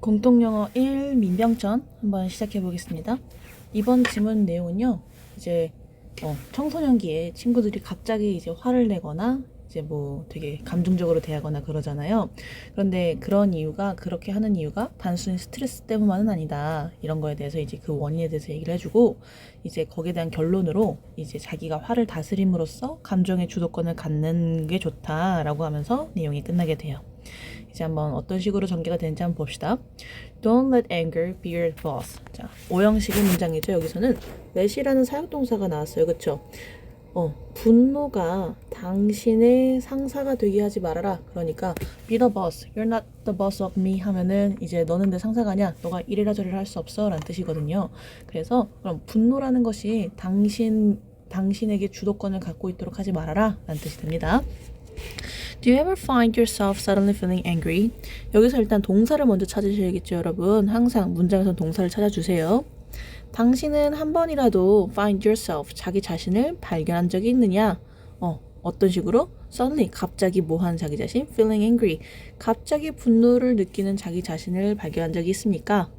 공통영어 1 민병천 한번 시작해 보겠습니다. 이번 지문 내용은요, 이제 청소년기에 친구들이 갑자기 이제 화를 내거나 이제 뭐 되게 감정적으로 대하거나 그러잖아요. 그런데 그렇게 하는 이유가 단순히 스트레스 때문만은 아니다. 이런 거에 대해서 이제 그 원인에 대해서 얘기를 해주고, 이제 거기에 대한 결론으로 이제 자기가 화를 다스림으로써 감정의 주도권을 갖는 게 좋다라고 하면서 내용이 끝나게 돼요. 이제 한번 어떤 식으로 전개가 되는지 한번 봅시다. Don't let anger be your boss. 자, 오형식의 문장이죠. 여기서는 let이라는 사역동사가 나왔어요. 그쵸? 분노가 당신의 상사가 되게 하지 말아라. 그러니까 be the boss. You're not the boss of me 하면은 이제 너는 내 상사가 아니야. 너가 이래라 저래라 할 수 없어. 라는 뜻이거든요. 그래서 그럼 분노라는 것이 당신에게 주도권을 갖고 있도록 하지 말아라. 라는 뜻이 됩니다. Do you ever find yourself suddenly feeling angry? 여기서 일단 동사를 먼저 찾으셔야겠죠, 여러분. 항상 문장에서 동사를 찾아주세요. 당신은 한 번이라도 find yourself, 자기 자신을 발견한 적이 있느냐? 어떤 식으로? Suddenly, 갑자기 뭐하는 자기 자신? Feeling angry, 갑자기 분노를 느끼는 자기 자신을 발견한 적이 있습니까?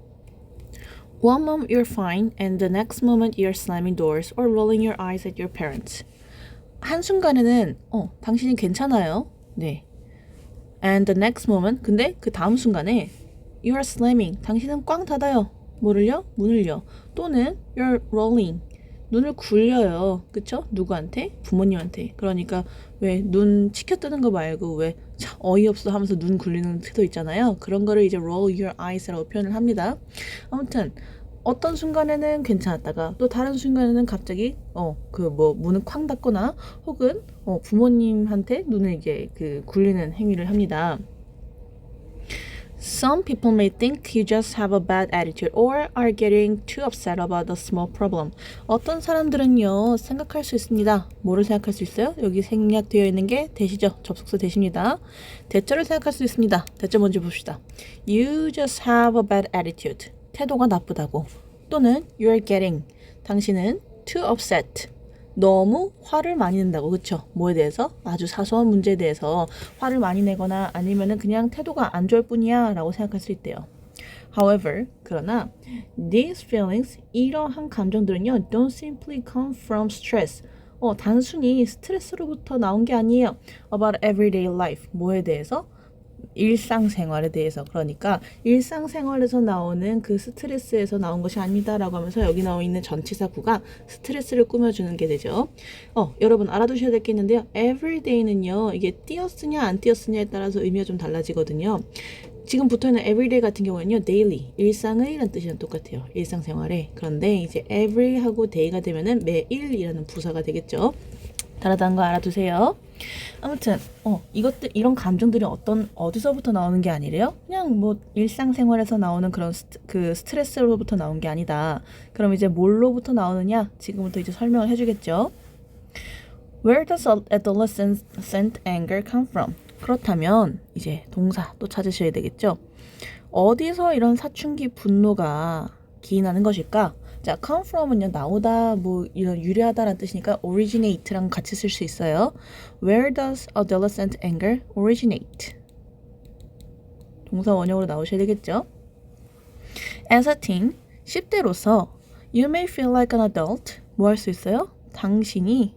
One moment you're fine and the next moment you're slamming doors or rolling your eyes at your parents. 한순간에는 당신이 괜찮아요. 네. And the next moment, 근데 그 다음 순간에 you are slamming, 당신은 꽝 닫아요. 뭐를요? 문을요. 또는 you're rolling, 눈을 굴려요. 그쵸? 누구한테? 부모님한테. 그러니까 왜 눈 치켜뜨는 거 말고 왜 어이없어 하면서 눈 굴리는 태도 있잖아요. 그런 거를 이제 roll your eyes라고 표현을 합니다. 아무튼 어떤 순간에는 괜찮았다가 또 다른 순간에는 갑자기 문을 쾅 닫거나 혹은 부모님한테 눈을 이제 굴리는 행위를 합니다. Some people may think you just have a bad attitude or are getting too upset about a small problem. 어떤 사람들은요 생각할 수 있습니다. 뭐를 생각할 수 있어요? 여기 생략되어 있는 게 대시죠. 접속사 대시입니다. 대절을 생각할 수 있습니다. 대절 먼저 봅시다. You just have a bad attitude. 태도가 나쁘다고. 또는 you're getting, 당신은 too upset, 너무 화를 많이 낸다고. 그쵸? 뭐에 대해서? 아주 사소한 문제에 대해서 화를 많이 내거나 아니면은 그냥 태도가 안 좋을 뿐이야 라고 생각할 수 있대요. However, 그러나 these feelings, 이러한 감정들은요 don't simply come from stress, 단순히 스트레스로부터 나온 게 아니에요. About everyday life, 뭐에 대해서? 일상생활에 대해서. 그러니까 일상생활에서 나오는 그 스트레스에서 나온 것이 아니다라고 하면서 여기 나와 있는 전치사 구가 스트레스를 꾸며주는 게 되죠. 여러분 알아두셔야 될 게 있는데요. everyday는요 이게 띄었으냐 안 띄었으냐에 따라서 의미가 좀 달라지거든요. 지금 붙어있는 everyday 같은 경우는요 daily, 일상의 라는 뜻이랑 똑같아요. 일상생활에. 그런데 이제 every하고 day가 되면은 매일이라는 부사가 되겠죠. 다르다는 거 알아두세요. 아무튼 이런 감정들이 어디서부터 나오는 게 아니래요? 그냥 뭐 일상생활에서 나오는 그런 스트레스로부터 나온 게 아니다. 그럼 이제 뭘로부터 나오느냐? 지금부터 이제 설명을 해주겠죠. Where does adolescent anger come from? 그렇다면 이제 동사 또 찾으셔야 되겠죠. 어디서 이런 사춘기 분노가 기인하는 것일까? 자, come from은요, 나오다, 뭐, 이런 유래하다라는 뜻이니까 originate랑 같이 쓸 수 있어요. Where does adolescent anger originate? 동사 원형으로 나오셔야 되겠죠? As a teen, 10대로서 you may feel like an adult. 뭐 할 수 있어요? 당신이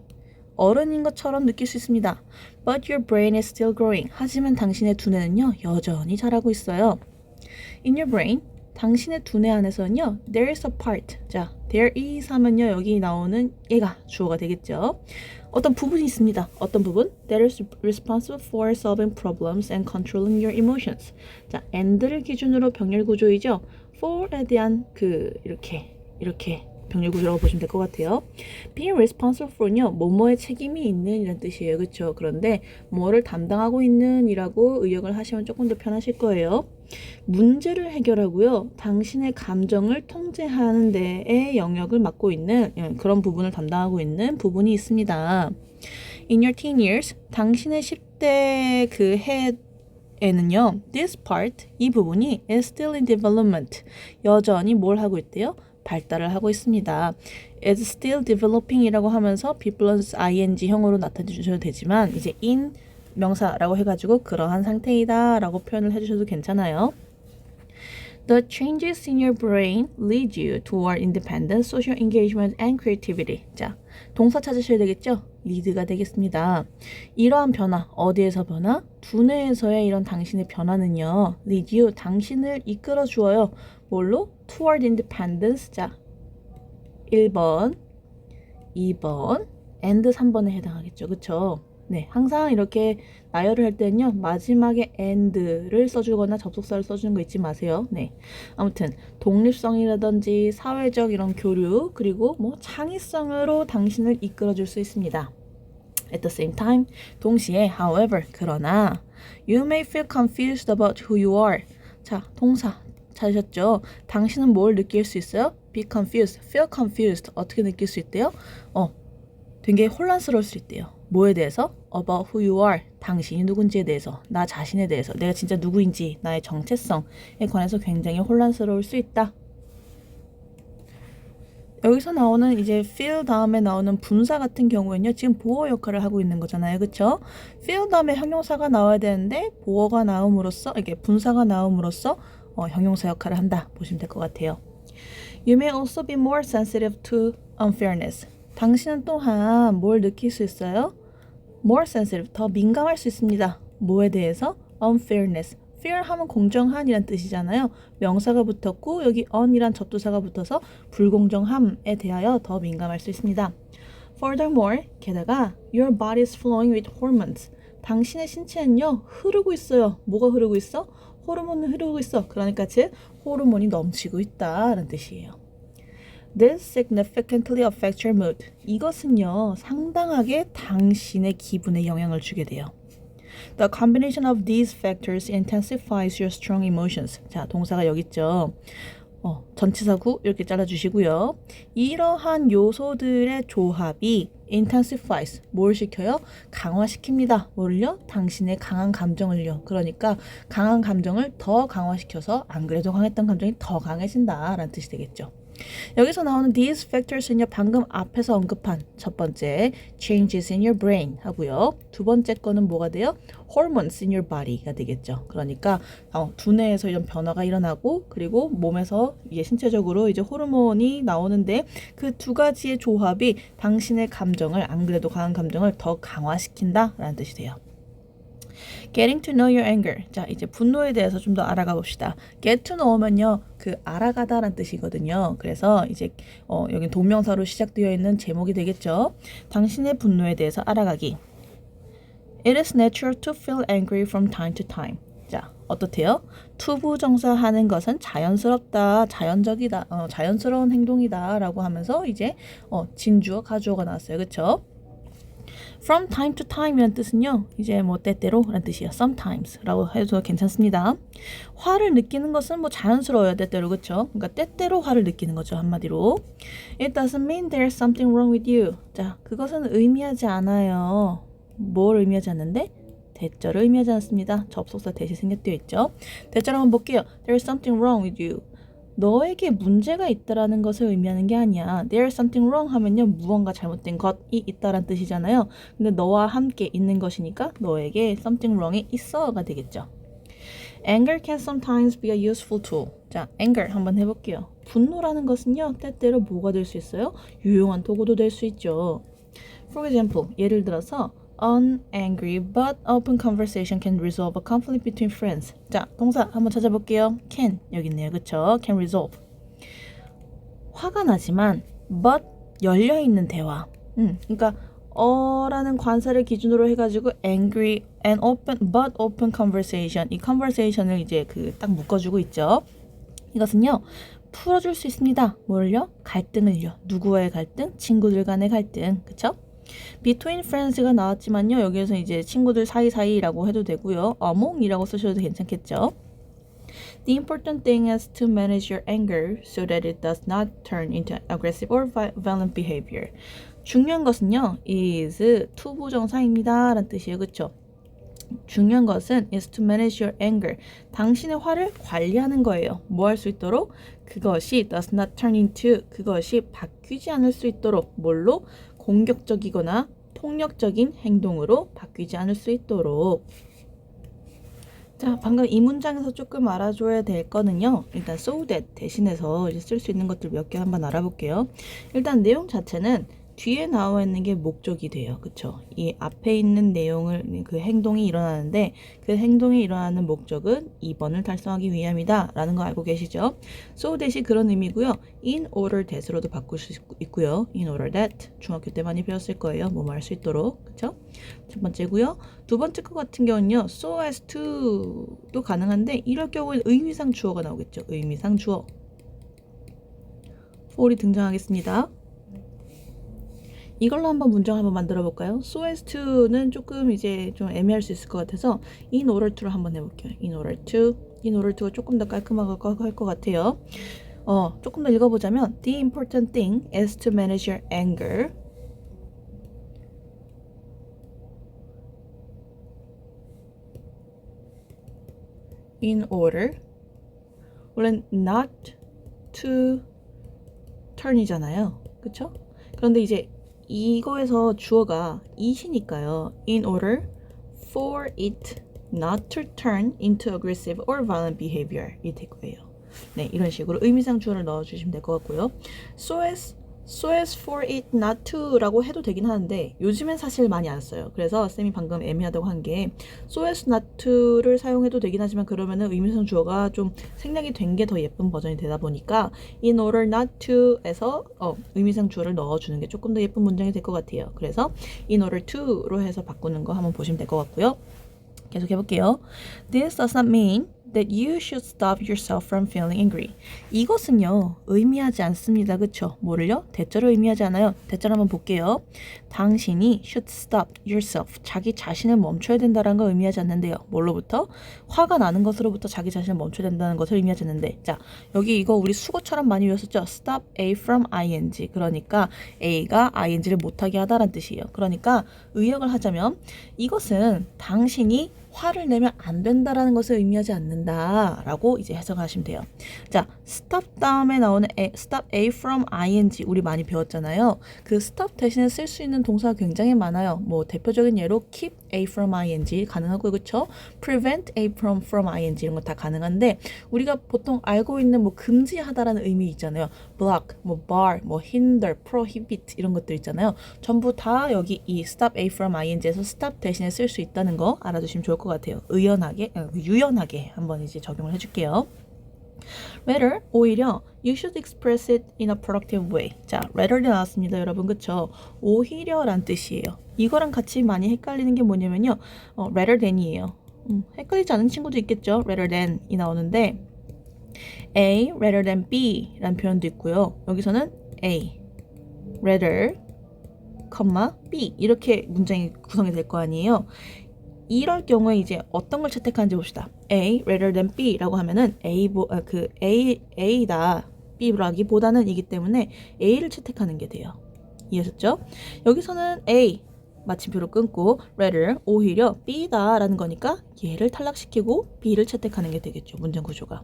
어른인 것처럼 느낄 수 있습니다. But your brain is still growing. 하지만 당신의 두뇌는요, 여전히 자라고 있어요. In your brain, 당신의 두뇌 안에서는요, there is a part. 자, there is 하면요, 여기 나오는 얘가 주어가 되겠죠. 어떤 부분이 있습니다. 어떤 부분? That is responsible for solving problems and controlling your emotions. 자, and를 기준으로 병렬 구조이죠. for에 대한 이렇게 병렬 구조라고 보시면 될 것 같아요. Being responsible for는요, 뭐뭐에 책임이 있는 이런 뜻이에요. 그렇죠? 그런데 뭐를 담당하고 있는 이라고 의역을 하시면 조금 더 편하실 거예요. 문제를 해결하고요, 당신의 감정을 통제하는 데에 영역을 맡고 있는 그런 부분을 담당하고 있는 부분이 있습니다. In your teen years, 당신의 10대 그 해에는요, this part, 이 부분이 is still in development. 여전히 뭘 하고 있대요? 발달을 하고 있습니다. is still developing 이라고 하면서 be plus ing형으로 나타내주셔도 되지만 이제 in 명사라고 해가지고 그러한 상태이다 라고 표현을 해주셔도 괜찮아요. The changes in your brain lead you toward independence, social engagement, and creativity. 자, 동사 찾으셔야 되겠죠? lead가 되겠습니다. 이러한 변화, 어디에서 변화? 두뇌에서의 이런 당신의 변화는요. lead you, 당신을 이끌어 주어요. 뭘로? toward independence. 자, 1번, 2번, and 3번에 해당하겠죠. 그쵸? 네, 항상 이렇게 나열을 할 때는요, 마지막에 and를 써주거나 접속사를 써주는 거 잊지 마세요. 네, 아무튼 독립성이라든지 사회적 이런 교류, 그리고 뭐 창의성으로 당신을 이끌어줄 수 있습니다. At the same time, 동시에, however, 그러나 you may feel confused about who you are. 자, 동사 찾으셨죠? 당신은 뭘 느낄 수 있어요? Be confused, feel confused. 어떻게 느낄 수 있대요? 되게 혼란스러울 수 있대요. 뭐에 대해서? About who you are. 당신이 누군지에 대해서, 나 자신에 대해서, 내가 진짜 누구인지, 나의 정체성에 관해서 굉장히 혼란스러울 수 있다. 여기서 나오는 이제 feel 다음에 나오는 분사 같은 경우에는요, 지금 보어 역할을 하고 있는 거잖아요. 그쵸? feel 다음에 형용사가 나와야 되는데, 보어가 나옴으로써, 이게 분사가 나옴으로써 형용사 역할을 한다. 보시면 될 것 같아요. You may also be more sensitive to unfairness. 당신은 또한 뭘 느낄 수 있어요? More sensitive, 더 민감할 수 있습니다. 뭐에 대해서? Unfairness. Fair 하면 공정한이란 뜻이잖아요. 명사가 붙었고 여기 on이란 접두사가 붙어서 불공정함에 대하여 더 민감할 수 있습니다. Furthermore, 게다가 your body is flowing with hormones. 당신의 신체는요, 흐르고 있어요. 뭐가 흐르고 있어? 호르몬이 흐르고 있어. 그러니까 즉 호르몬이 넘치고 있다는 뜻이에요. This significantly affects your mood. 이것은요, 상당하게 당신의 기분에 영향을 주게 돼요. The combination of these factors intensifies your strong emotions. 자, 동사가 여기 있죠. 전치사구 이렇게 잘라주시고요. 이러한 요소들의 조합이 intensifies, 뭘 시켜요? 강화시킵니다. 뭘요? 당신의 강한 감정을요. 그러니까 강한 감정을 더 강화시켜서 안 그래도 강했던 감정이 더 강해진다라는 뜻이 되겠죠. 여기서 나오는 these factors는요, 방금 앞에서 언급한 첫 번째 changes in your brain 하고요. 두 번째 거는 뭐가 돼요? hormones in your body가 되겠죠. 그러니까 두뇌에서 이런 변화가 일어나고 그리고 몸에서 이제 신체적으로 이제 호르몬이 나오는데 그 두 가지의 조합이 당신의 감정을, 안 그래도 강한 감정을 더 강화시킨다라는 뜻이 돼요. Getting to know your anger. 자, 이제 분노에 대해서 좀 더 알아가 봅시다. Get to know면요, 그 알아가다라는 뜻이거든요. 그래서 이제 여기 동명사로 시작되어 있는 제목이 되겠죠. 당신의 분노에 대해서 알아가기. It is natural to feel angry from time to time. 자, 어떻대요? 투부정사 하는 것은 자연스럽다, 자연적이다, 자연스러운 행동이다 라고 하면서 이제 진주어, 가주어가 나왔어요. 그쵸? From time to time이란 뜻은요, 이제 뭐 때때로라는 뜻이에요. Sometimes 라고 해도 괜찮습니다. 화를 느끼는 것은 뭐 자연스러워요. 때때로. 그쵸? 그러니까 때때로 화를 느끼는 거죠. 한마디로. It doesn't mean there's something wrong with you. 자, 그것은 의미하지 않아요. 뭘 의미하지 않는데? 대절을 의미하지 않습니다. 접속사 대시 생략되어 있죠. 대절 한번 볼게요. There's something wrong with you. 너에게 문제가 있다라는 것을 의미하는 게 아니야. There's something wrong 하면요, 무언가 잘못된 것이 있다라는 뜻이잖아요. 근데 너와 함께 있는 것이니까 너에게 something wrong이 있어가 되겠죠. Anger can sometimes be a useful tool. 자, anger 한번 해볼게요. 분노라는 것은요, 때때로 뭐가 될 수 있어요? 유용한 도구도 될 수 있죠. For example, 예를 들어서 An angry but open conversation can resolve a conflict between friends. 자, 동사 한번 찾아볼게요. Can 여기 있네요. 그쵸? Can resolve. 화가 나지만 but 열려있는 대화. 그러니까 라는 관사를 기준으로 해가지고 angry and open but open conversation. 이 conversation을 이제 딱 묶어주고 있죠. 이것은요, 풀어줄 수 있습니다. 뭘요? 갈등을요. 누구와의 갈등? 친구들 간의 갈등. 그쵸? Between friends가 나왔지만요, 여기에서 이제 친구들 사이사이라고 해도 되고요. among이라고 쓰셔도 괜찮겠죠. The important thing is to manage your anger so that it does not turn into aggressive or violent behavior. 중요한 것은요, is 투부정사입니다 라는 뜻이에요. 그쵸? 중요한 것은 is to manage your anger. 당신의 화를 관리하는 거예요. 뭐 할 수 있도록? 그것이 does not turn into, 그것이 바뀌지 않을 수 있도록. 뭘로? 공격적이거나 폭력적인 행동으로 바뀌지 않을 수 있도록. 자, 방금 이 문장에서 조금 알아줘야 될 거는요. 일단 so that 대신해서 이제 쓸 수 있는 것들 몇 개 한번 알아볼게요. 일단 내용 자체는 뒤에 나와 있는 게 목적이 돼요. 그쵸? 이 앞에 있는 내용을, 그 행동이 일어나는데 그 행동이 일어나는 목적은 2번을 달성하기 위함이다 라는 거 알고 계시죠? so that이 그런 의미고요. in order that으로도 바꿀 수 있고요. in order that 중학교 때 많이 배웠을 거예요. 뭐뭐 할 수 있도록. 그쵸? 첫 번째고요. 두 번째 거 같은 경우는요. so as to도 가능한데 이럴 경우에는 의미상 주어가 나오겠죠. 의미상 주어. for이 등장하겠습니다. 이걸로 한번 문장 한번 만들어 볼까요? so as to는 조금 이제 좀 애매할 수 있을 것 같아서 in order to로 한번 해볼게요. in order to가 조금 더 깔끔하고 할 것 같아요. 조금 더 읽어보자면 the important thing is to manage your anger in order 원래 not to turn이잖아요. 그쵸? 그런데 이제 이거에서 주어가 it이니까요. in order for it not to turn into aggressive or violent behavior 이 될 거예요. 네, 이런 식으로 의미상 주어를 넣어주시면 될 것 같고요. so as for it not to 라고 해도 되긴 하는데 요즘엔 사실 많이 안 써요. 그래서 쌤이 방금 애매하다고 한 게 so as not to를 사용해도 되긴 하지만 그러면은 의미상 주어가 좀 생략이 된 게 더 예쁜 버전이 되다 보니까 in order not to에서 의미상 주어를 넣어주는 게 조금 더 예쁜 문장이 될 것 같아요. 그래서 in order to로 해서 바꾸는 거 한번 보시면 될 것 같고요. 계속 해볼게요. This does not mean that you should stop yourself from feeling angry. 이것은요, 의미하지 않습니다. 그쵸? 뭐를요? 대절을 의미하지 않아요. 대절 한번 볼게요. 당신이 should stop yourself. 자기 자신을 멈춰야 된다는 걸 의미하지 않는데요. 뭘로부터? 화가 나는 것으로부터 자기 자신을 멈춰야 된다는 것을 의미하지 않는데. 자, 여기 이거 우리 수고처럼 많이 외웠었죠? Stop A from ing. 그러니까 A가 ing를 못하게 하다라는 뜻이에요. 그러니까 의역을 하자면 이것은 당신이 화를 내면 안 된다라는 것을 의미하지 않는다라고 이제 해석하시면 돼요. 자, stop 다음에 나오는 stop A from ing 우리 많이 배웠잖아요. 그 stop 대신에 쓸 수 있는 동사가 굉장히 많아요. 뭐 대표적인 예로 keep A from ing 가능하고요, 그렇죠? prevent A from ing 이런 거 다 가능한데 우리가 보통 알고 있는 뭐 금지하다라는 의미 있잖아요. block, 뭐 bar, 뭐 hinder, prohibit 이런 것들 있잖아요. 전부 다 여기 이 stop A from ing에서 stop 대신에 쓸 수 있다는 거 알아두시면 좋을 것 같아요. 유연하게 한번 이제 적용을 해줄게요. Rather, 오히려 you should express it in a productive way. 자, rather이 나왔습니다, 여러분. 그쵸? 오히려란 뜻이에요. 이거랑 같이 많이 헷갈리는 게 뭐냐면요. rather than이에요. 헷갈리지 않은 친구도 있겠죠? rather than이 나오는데 A rather than B 라는 표현도 있고요. 여기서는 A rather, B 이렇게 문장이 구성이 될 거 아니에요. 이럴 경우에 이제 어떤 걸 채택하는지 봅시다. A rather than B라고 하면은 A다 B라기보다는 이기 때문에 A를 채택하는 게 돼요. 이해하셨죠? 여기서는 A 마침표로 끊고 rather 오히려 B다라는 거니까 얘를 탈락시키고 B를 채택하는 게 되겠죠. 문장 구조가.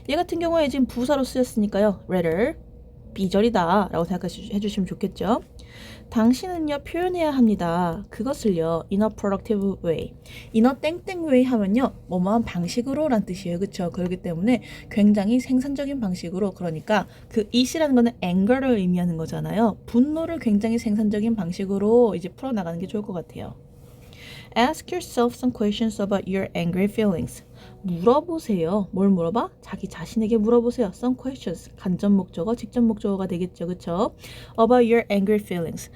얘 같은 경우에 지금 부사로 쓰였으니까요. rather B절이다 라고 생각해 주시면 좋겠죠. 당신은요 표현해야 합니다. 그것을요 in a productive way. in a 땡땡 way 하면요 뭐뭐한 방식으로 란 뜻이에요. 그쵸? 그렇기 때문에 굉장히 생산적인 방식으로 그러니까 그 it이라는 거는 anger를 의미하는 거잖아요. 분노를 굉장히 생산적인 방식으로 이제 풀어나가는 게 좋을 것 같아요. Ask yourself some questions about your angry feelings. 물어보세요. 뭘 물어봐? 자기 자신에게 물어보세요. Some questions. 간접 목적어, 직접 목적어가 되겠죠. 그쵸? About your angry feelings.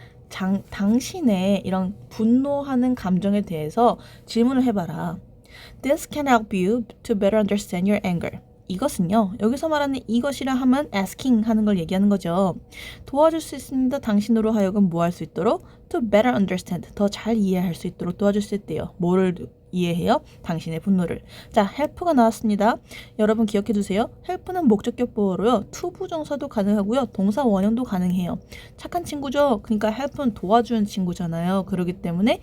당신의 이런 분노하는 감정에 대해서 질문을 해봐라. This can help you to better understand your anger. 이것은요. 여기서 말하는 이것이라 하면 asking 하는 걸 얘기하는 거죠. 도와줄 수 있습니다. 당신으로 하여금 뭐 할 수 있도록 to better understand. 더 잘 이해할 수 있도록 도와줄 수 있대요. 뭐를 이해해요? 당신의 분노를. 자, help가 나왔습니다. 여러분 기억해 두세요. help는 목적격 보어로요. 투부정사도 가능하고요. 동사 원형도 가능해요. 착한 친구죠. 그러니까 help는 도와주는 친구잖아요. 그렇기 때문에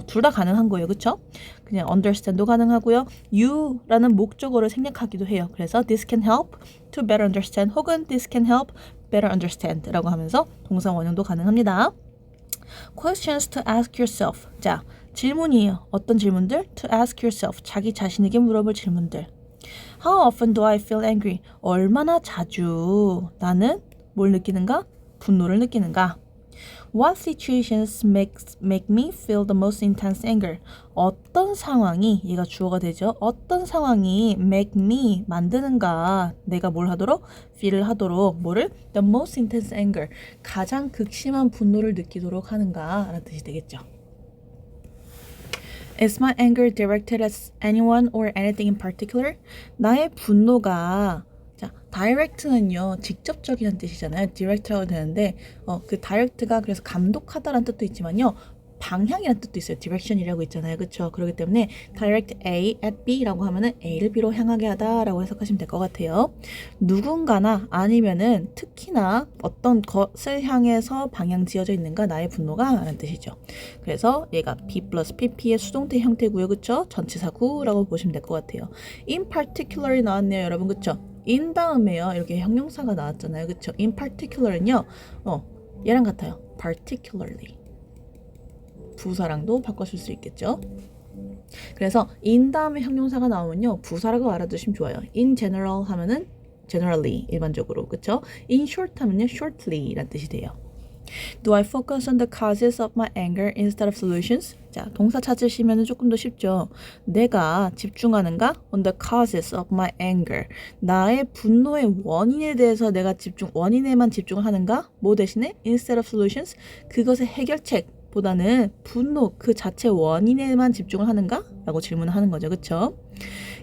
둘 다 가능한 거예요. 그쵸? 그냥 understand도 가능하고요. you라는 목적어를 생략하기도 해요. 그래서 this can help to better understand 혹은 this can help better understand 라고 하면서 동사 원형도 가능합니다. questions to ask yourself. 자, 질문이에요. 어떤 질문들? To ask yourself. 자기 자신에게 물어볼 질문들. How often do I feel angry? 얼마나 자주 나는 뭘 느끼는가? 분노를 느끼는가? What situations make me feel the most intense anger? 어떤 상황이, 얘가 주어가 되죠. 어떤 상황이 make me 만드는가? 내가 뭘 하도록? feel을 하도록 뭐를? the most intense anger. 가장 극심한 분노를 느끼도록 하는가? 라는 뜻이 되겠죠. Is my anger directed at anyone or anything in particular? 나의 분노가 자, direct는요 직접적이라는 뜻이잖아요. direct라고 되는데 그 direct가 그래서 감독하다라는 뜻도 있지만요 방향이라는 뜻도 있어요. direction이라고 있잖아요. 그렇죠? 그렇기 때문에 direct A at B라고 하면은 A를 B로 향하게 하다라고 해석하시면 될 것 같아요. 누군가나 아니면은 특히나 어떤 것을 향해서 방향 지어져 있는가 나의 분노가 라는 뜻이죠. 그래서 얘가 B 플러스 PP의 수동태 형태고요. 그렇죠? 전치사구라고 보시면 될 것 같아요. in particular이 나왔네요. 여러분 그렇죠? in 다음에요. 이렇게 형용사가 나왔잖아요. 그렇죠? in particular은요. 얘랑 같아요. particularly. 부사랑도 바꿔줄 수 있겠죠. 그래서 in 다음에 형용사가 나오면요. 부사라고 알아두시면 좋아요. in general 하면은 generally 일반적으로 그쵸? in short 하면요. shortly 라는 뜻이 돼요. Do I focus on the causes of my anger instead of solutions? 자, 동사 찾으시면 조금 더 쉽죠. 내가 집중하는가? On the causes of my anger. 나의 분노의 원인에 대해서 내가 원인에만 집중을 하는가? 뭐 대신에? Instead of solutions. 그것의 해결책. 보다는 분노 그 자체 원인에만 집중을 하는가? 라고 질문을 하는 거죠. 그쵸?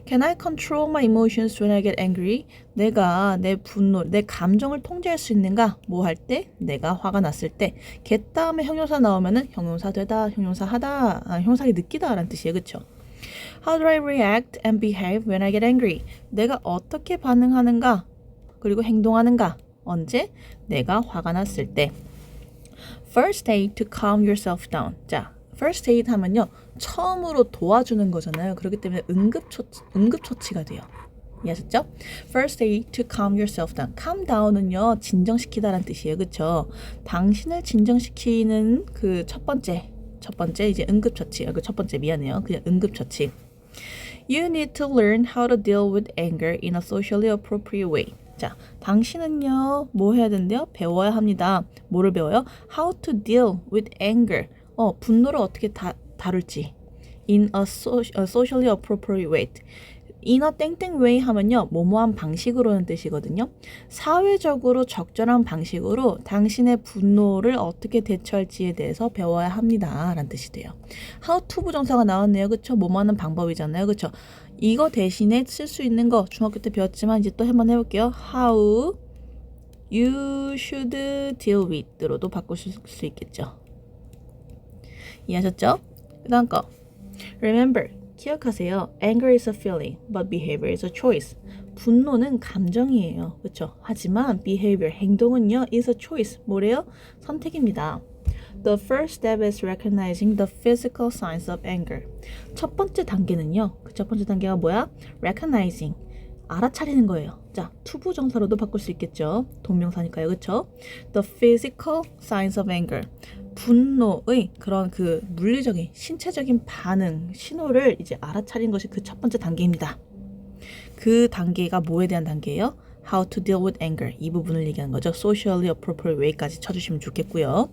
Can I control my emotions when I get angry? 내가 내 분노, 내 감정을 통제할 수 있는가? 뭐 할 때? 내가 화가 났을 때. get 다음에 형용사 나오면은 형용사 되다, 형용사 하다, 형용사를 느끼다 라는 뜻이에요. 그쵸? How do I react and behave when I get angry? 내가 어떻게 반응하는가? 그리고 행동하는가? 언제? 내가 화가 났을 때. First aid to calm yourself down. 자, first aid 하면요. 처음으로 도와주는 거잖아요. 그렇기 때문에 응급처치가 돼요. 이해하셨죠? First aid to calm yourself down. calm down은요. 진정시키다라는 뜻이에요. 그쵸? 당신을 진정시키는 그 첫 번째 이제 응급처치. 그 첫 번째 미안해요. 그냥 응급처치. You need to learn how to deal with anger in a socially appropriate way. 자, 당신은요, 뭐 해야 된대요? 배워야 합니다. 뭐를 배워요? How to deal with anger. 분노를 어떻게 다룰지. In a socially appropriate way. In a 땡땡 way 하면요, 뭐뭐한 방식으로는 뜻이거든요. 사회적으로 적절한 방식으로 당신의 분노를 어떻게 대처할지에 대해서 배워야 합니다. 라는 뜻이 돼요. How to 부정사가 나왔네요. 그쵸? 뭐뭐하는 방법이잖아요. 그쵸? 이거 대신에 쓸 수 있는 거 중학교 때 배웠지만 이제 또 한번 해볼게요. How you should deal with로도 바꾸실 수 있겠죠. 이해하셨죠? 그 다음 거 Remember, 기억하세요. Anger is a feeling, but behavior is a choice. 분노는 감정이에요. 그렇죠? 하지만 behavior, 행동은요 is a choice. 뭐래요? 선택입니다. The first step is recognizing the physical signs of anger. 첫 번째 단계는요. 그 첫 번째 단계가 뭐야? Recognizing. 알아차리는 거예요. 자, 투부정사로도 바꿀 수 있겠죠. 동명사니까요. 그렇죠? The physical signs of anger. 분노의 그런 그 물리적인 신체적인 반응, 신호를 이제 알아차리는 것이 그 첫 번째 단계입니다. 그 단계가 뭐에 대한 단계예요? How to deal with anger. 이 부분을 얘기하는 거죠. Socially appropriate way까지 쳐주시면 좋겠고요.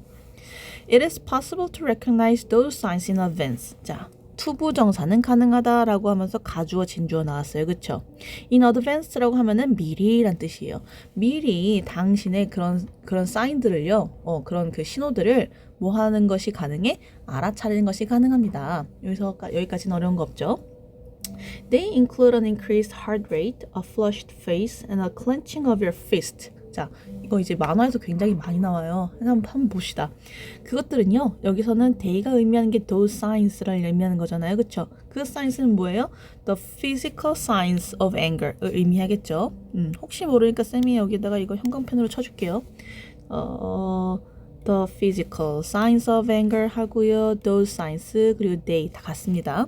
It is possible to recognize those signs in advance. 자, 투부정사는 가능하다라고 하면서 가주어, 진주어 나왔어요. 그쵸? In advance라고 하면은 미리란 뜻이에요. 미리 당신의 그런 사인들을요, 그런 그 신호들을 뭐 하는 것이 가능해? 알아차리는 것이 가능합니다. 여기까지는 어려운 거 없죠? They include an increased heart rate, a flushed face, and a clenching of your fist. 자, 이거 이제 만화에서 굉장히 많이 나와요. 한번 봅시다. 그것들은요, 여기서는 they가 의미하는 게 those signs를 의미하는 거잖아요. 그쵸? 그 signs는 뭐예요? The physical signs of anger을 의미하겠죠. 혹시 모르니까 쌤이 여기다가 이거 형광펜으로 쳐줄게요. The physical signs of anger 하고요. those signs 그리고 they 다 같습니다.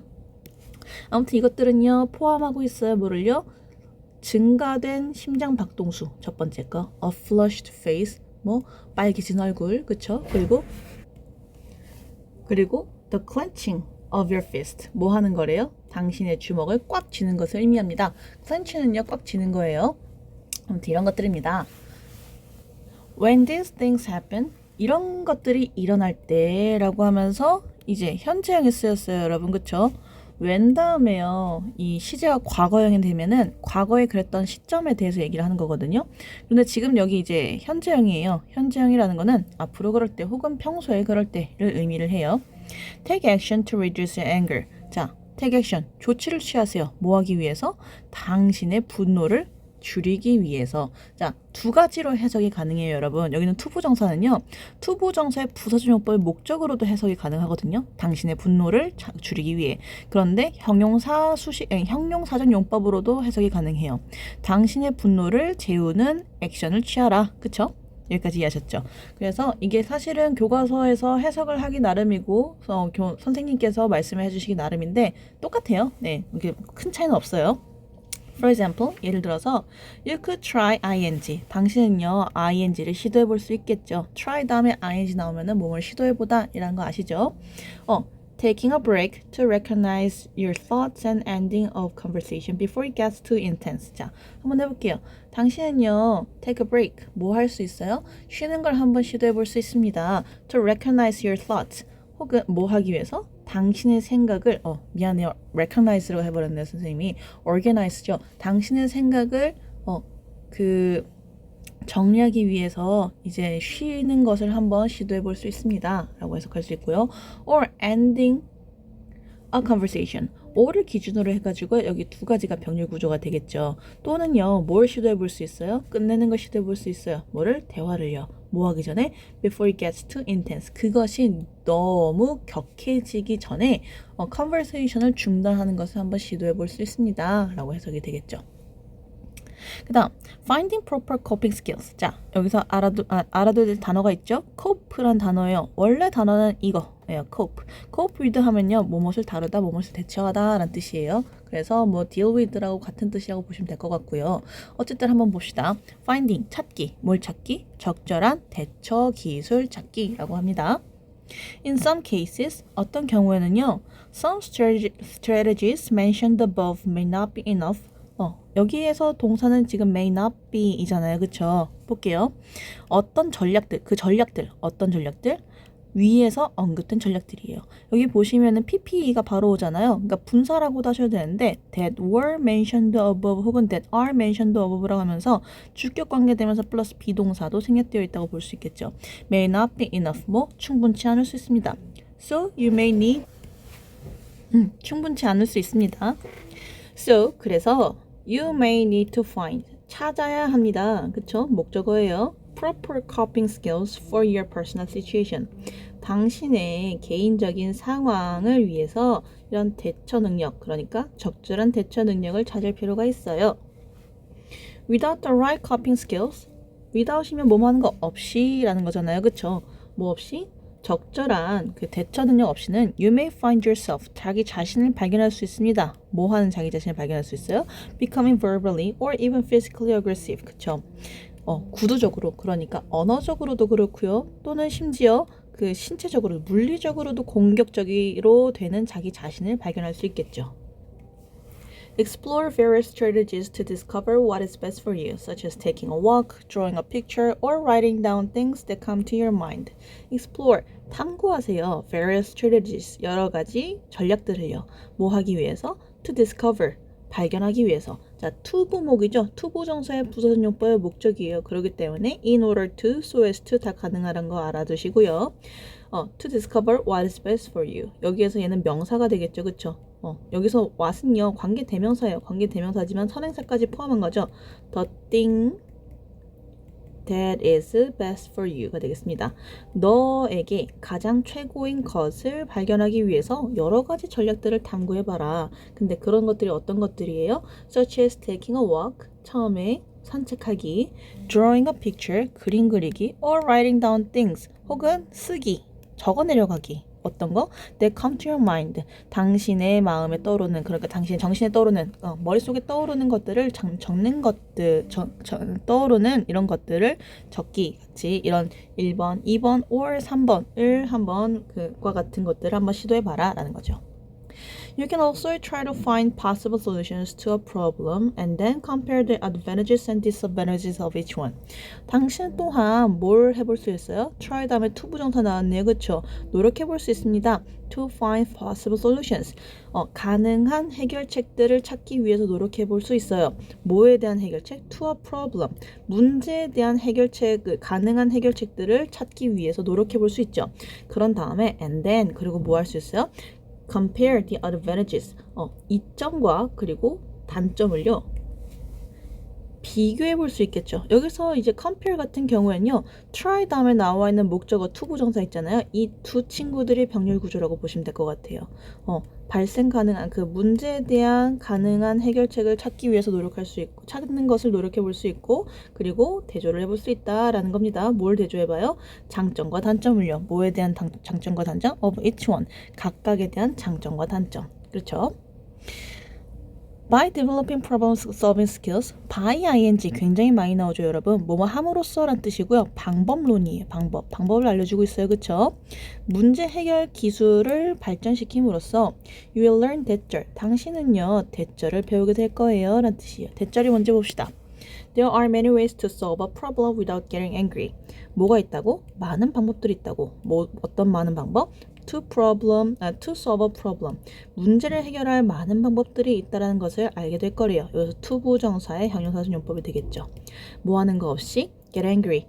아무튼 이것들은요, 포함하고 있어요. 뭐를요? 증가된 심장 박동수 첫 번째 거, a flushed face 뭐 빨개진 얼굴, 그쵸? 그리고 the clenching of your fist. 뭐 하는 거래요? 당신의 주먹을 꽉 쥐는 것을 의미합니다. clench는요, 꽉 쥐는 거예요. 아무튼 이런 것들입니다. When these things happen, 이런 것들이 일어날 때라고 하면서 이제 현재형이 쓰였어요, 여러분. 그쵸? when 다음에요. 이 시제가 과거형이 되면은 과거에 그랬던 시점에 대해서 얘기를 하는 거거든요. 그런데 지금 여기 이제 현재형이에요. 현재형이라는 거는 앞으로 그럴 때 혹은 평소에 그럴 때를 의미를 해요. Take action to reduce your anger. 자, take action. 조치를 취하세요. 뭐 하기 위해서? 당신의 분노를 줄이기 위해서. 자, 두 가지로 해석이 가능해요, 여러분. 여기는 투부정사는요. 투부정사의 부사적용법의 목적으로도 해석이 가능하거든요. 당신의 분노를 줄이기 위해. 그런데 형용사적 용법으로도 해석이 가능해요. 당신의 분노를 재우는 액션을 취하라. 그쵸? 여기까지 이해하셨죠? 그래서 이게 사실은 교과서에서 해석을 하기 나름이고 선생님께서 말씀을 해주시기 나름인데 똑같아요. 네, 이게 큰 차이는 없어요. For example, 예를 들어서 You could try ing. 당신은요, ing를 시도해 볼 수 있겠죠. try 다음에 ing 나오면은 뭐뭘 시도해 보다 이란 거 아시죠? Taking a break to recognize your thoughts and ending of conversation before it gets too intense. 자, 한번 해볼게요. 당신은요, take a break. 뭐 할 수 있어요? 쉬는 걸 한번 시도해 볼 수 있습니다. To recognize your thoughts. 혹은 뭐 하기 위해서? 당신의 생각을 미안해요. recognize라고 해버렸네요, 선생님이. organize죠. 당신의 생각을 정리하기 위해서 이제 쉬는 것을 한번 시도해 볼 수 있습니다. 라고 해석할 수 있고요. or ending a conversation. or를 기준으로 해가지고 여기 두 가지가 병렬 구조가 되겠죠. 또는요, 뭘 시도해 볼 수 있어요? 끝내는 걸 시도해 볼 수 있어요. 뭐를? 대화를요. 뭐 하기 전에? Before it gets too intense. 그것이 너무 격해지기 전에 conversation을 중단하는 것을 한번 시도해 볼 수 있습니다. 라고 해석이 되겠죠. 그 다음 finding proper coping skills. 자, 여기서 알아둬야 될 단어가 있죠. cope란 단어예요. 원래 단어는 이거예요. cope with 하면요, 뭐뭇을 다루다, 뭐뭇을 대처하다 라는 뜻이에요. 그래서 뭐 deal with라고 같은 뜻이라고 보시면 될 것 같고요. 어쨌든 한번 봅시다. finding, 찾기. 뭘 찾기? 적절한 대처 기술 찾기라고 합니다. In some cases, 어떤 경우에는요, some strategies mentioned above may not be enough. 여기에서 동사는 지금 may not be 이잖아요. 그쵸? 볼게요. 어떤 전략들, 어떤 전략들? 위에서 언급된 전략들이에요. 여기 보시면은 PPE가 바로 오잖아요. 그러니까 분사라고도 하셔도 되는데 that were mentioned above 혹은 that are mentioned above라고 하면서 주격 관계되면서 플러스 비동사도 생략되어 있다고 볼 수 있겠죠. may not be enough, 뭐 충분치 않을 수 있습니다. So you may need 충분치 않을 수 있습니다. So 그래서 you may need to find 찾아야 합니다. 그쵸? 목적어예요. proper coping skills for your personal situation. 당신의 개인적인 상황을 위해서 이런 대처 능력, 그러니까 적절한 대처 능력을 찾을 필요가 있어요. Without the right coping skills, without이면 뭐뭐 하는 거 없이 라는 거잖아요. 그쵸? 뭐 없이? 적절한 그 대처 능력 없이는 you may find yourself, 자기 자신을 발견할 수 있습니다. 뭐 하는 자기 자신을 발견할 수 있어요? Becoming verbally or even physically aggressive. 그쵸? 구두적으로, 그러니까 언어적으로도 그렇고요. 또는 심지어 그 신체적으로, 물리적으로도 공격적으로 되는 자기 자신을 발견할 수 있겠죠. Explore various strategies to discover what is best for you, such as taking a walk, drawing a picture, or writing down things that come to your mind. Explore, 탐구하세요. Various strategies, 여러 가지 전략들을요. 뭐 하기 위해서? To discover, 발견하기 위해서. 자, 투부목이죠. 투부정사의 부사전용법의 목적이에요. 그렇기 때문에 in order to, so as to 다 가능하다는 거 알아두시고요. To discover what is best for you. 여기에서 얘는 명사가 되겠죠. 그쵸? 여기서 what은요, 관계대명사예요. 관계대명사지만 선행사까지 포함한 거죠. The thing that is best for you가 되겠습니다. 너에게 가장 최고인 것을 발견하기 위해서 여러 가지 전략들을 탐구해봐라. 근데 그런 것들이 어떤 것들이에요? Such as taking a walk, 처음에 산책하기, drawing a picture, 그림 그리기, or writing down things, 혹은 쓰기, 적어내려가기. 어떤 거? That come to your mind. 당신의 마음에 떠오르는, 그러니까 당신의 정신에 떠오르는, 머릿속에 떠오르는 것들을 적는 것들, 떠오르는 이런 것들을 적기 같이 이런 1번, 2번, or 3번을 한번 그과 같은 것들을 한번 시도해봐라 라는 거죠. You can also try to find possible solutions to a problem and then compare the advantages and disadvantages of each one. 당신 또한 뭘 해볼 수 있어요? try 다음에 to 부정사 나왔네요. 그쵸? 노력해볼 수 있습니다. to find possible solutions. 가능한 해결책들을 찾기 위해서 노력해볼 수 있어요. 뭐에 대한 해결책? to a problem. 문제에 대한 해결책, 가능한 해결책들을 찾기 위해서 노력해볼 수 있죠. 그런 다음에 and then 그리고 뭐 할 수 있어요? compare the advantages. 이점과 그리고 단점을요. 비교해 볼 수 있겠죠. 여기서 이제 compare 같은 경우에는요. try 다음에 나와 있는 목적어 to 부정사 있잖아요. 이 두 친구들이 병렬 구조라고 보시면 될 것 같아요. 발생 가능한 그 문제에 대한 가능한 해결책을 찾기 위해서 노력할 수 있고 찾는 것을 노력해 볼 수 있고 그리고 대조를 해볼 수 있다라는 겁니다. 뭘 대조해 봐요? 장점과 단점을요. 뭐에 대한 장점과 단점? of each one. 각각에 대한 장점과 단점. 그렇죠? By developing problem solving skills, by ing 굉장히 많이 나오죠, 여러분. 뭐뭐 함으로써 란 뜻이고요. 방법론이에요. 방법을 알려주고 있어요. 그쵸? 문제 해결 기술을 발전시킴으로써 you will learn 대절. 당신은요, 대절을 배우게 될 거예요. 란 뜻이에요. 대절이 뭔지 봅시다. There are many ways to solve a problem without getting angry. 뭐가 있다고? 많은 방법들이 있다고. 어떤 많은 방법? To solve a problem. 문제를 해결할 많은 방법들이 있다는 것을 알게 될 거래요. 여기서 to 부정사의 형용사순 용법이 되겠죠. 뭐 하는 거 없이? Get angry.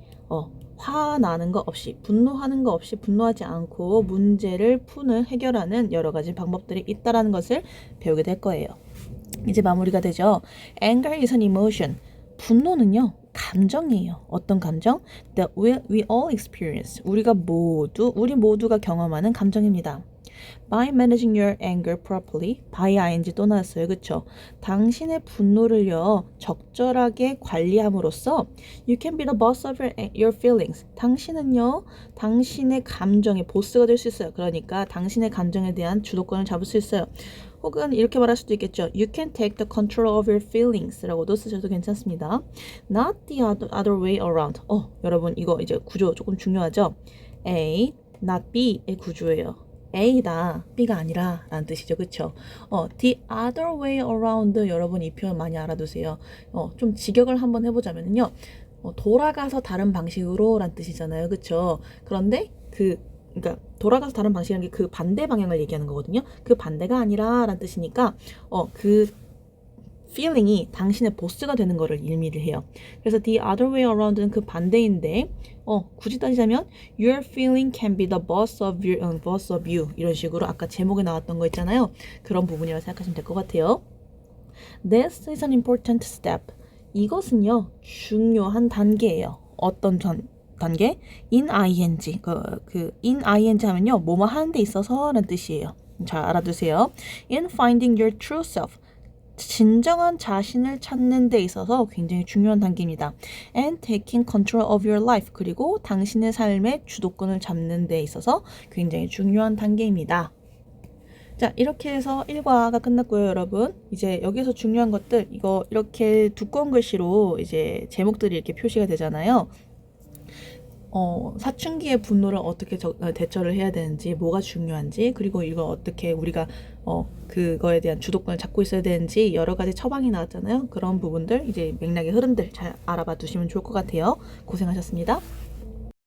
화나는 거 없이, 분노하는 거 없이, 분노하지 않고 문제를 해결하는 여러 가지 방법들이 있다는 것을 배우게 될 거예요. 이제 마무리가 되죠. Anger is an emotion. 분노는요, 감정이에요. 어떤 감정? That we all experience. 우리 모두가 경험하는 감정입니다. By managing your anger properly, by ing 또 나왔어요. 그쵸? 당신의 분노를요, 적절하게 관리함으로써 you can be the boss of your feelings. 당신은요, 당신의 감정의 보스가 될 수 있어요. 그러니까 당신의 감정에 대한 주도권을 잡을 수 있어요. 혹은 이렇게 말할 수도 있겠죠. You can take the control of your feelings 라고도 쓰셔도 괜찮습니다. Not the other way around. 여러분 이거 이제 구조 조금 중요하죠. A, not B의 구조예요. A다, B가 아니라 라는 뜻이죠. 그쵸? the other way around 여러분 이 표현 많이 알아두세요. 좀 직역을 한번 해보자면요. 돌아가서 다른 방식으로 라는 뜻이잖아요. 그쵸? 그런데 그러니까 돌아가서 다른 방식이라는 게 그 반대 방향을 얘기하는 거거든요. 그 반대가 아니라 라는 뜻이니까 그 feeling이 당신의 보스가 되는 거를 의미를 해요. 그래서 the other way around는 그 반대인데 굳이 따지자면 your feeling can be the boss of you 이런 식으로 아까 제목에 나왔던 거 있잖아요. 그런 부분이라고 생각하시면 될 것 같아요. This is an important step. 이것은요 중요한 단계예요. 어떤 단계? in ing. in ing 하면요. 뭐뭐 하는 데 있어서 라는 뜻이에요. 잘 알아두세요. In finding your true self. 진정한 자신을 찾는 데 있어서 굉장히 중요한 단계입니다. And taking control of your life. 그리고 당신의 삶의 주도권을 잡는 데 있어서 굉장히 중요한 단계입니다. 자, 이렇게 해서 1과가 끝났고요, 여러분. 이제 여기서 중요한 것들, 이거 이렇게 두꺼운 글씨로 이제 제목들이 이렇게 표시가 되잖아요. 사춘기의 분노를 어떻게 대처를 해야 되는지, 뭐가 중요한지, 그리고 이거 어떻게 우리가 그거에 대한 주도권을 잡고 있어야 되는지 여러 가지 처방이 나왔잖아요. 그런 부분들, 이제 맥락의 흐름들 잘 알아봐 두시면 좋을 것 같아요. 고생하셨습니다.